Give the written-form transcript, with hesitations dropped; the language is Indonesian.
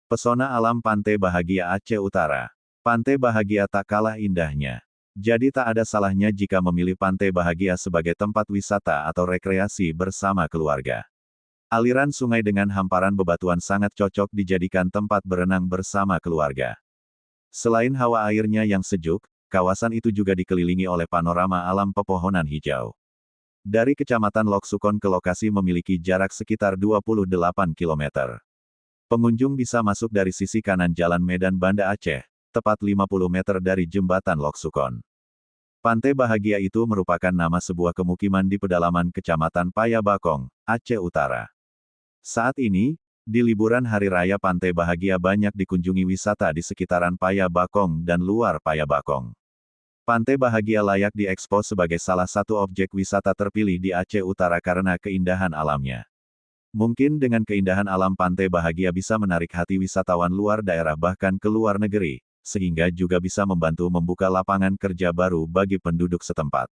Pesona alam Pantai Bahagia Aceh Utara. Pantai Bahagia tak kalah indahnya. Jadi tak ada salahnya jika memilih Pantai Bahagia sebagai tempat wisata atau rekreasi bersama keluarga. Aliran sungai dengan hamparan bebatuan sangat cocok dijadikan tempat berenang bersama keluarga. Selain hawa airnya yang sejuk, kawasan itu juga dikelilingi oleh panorama alam pepohonan hijau. Dari Kecamatan Lok Sukon ke lokasi memiliki jarak sekitar 28 km. Pengunjung bisa masuk dari sisi kanan Jalan Medan Banda Aceh, tepat 50 meter dari Jembatan Lok Sukon. Pantai Bahagia itu merupakan nama sebuah pemukiman di pedalaman Kecamatan Payabakong, Aceh Utara. Saat ini, di liburan Hari Raya Pantai Bahagia banyak dikunjungi wisata di sekitaran Payabakong dan luar Payabakong. Pantai Bahagia layak diekspos sebagai salah satu objek wisata terpilih di Aceh Utara karena keindahan alamnya. Mungkin dengan keindahan alam Pantai Bahagia bisa menarik hati wisatawan luar daerah bahkan ke luar negeri, sehingga juga bisa membantu membuka lapangan kerja baru bagi penduduk setempat.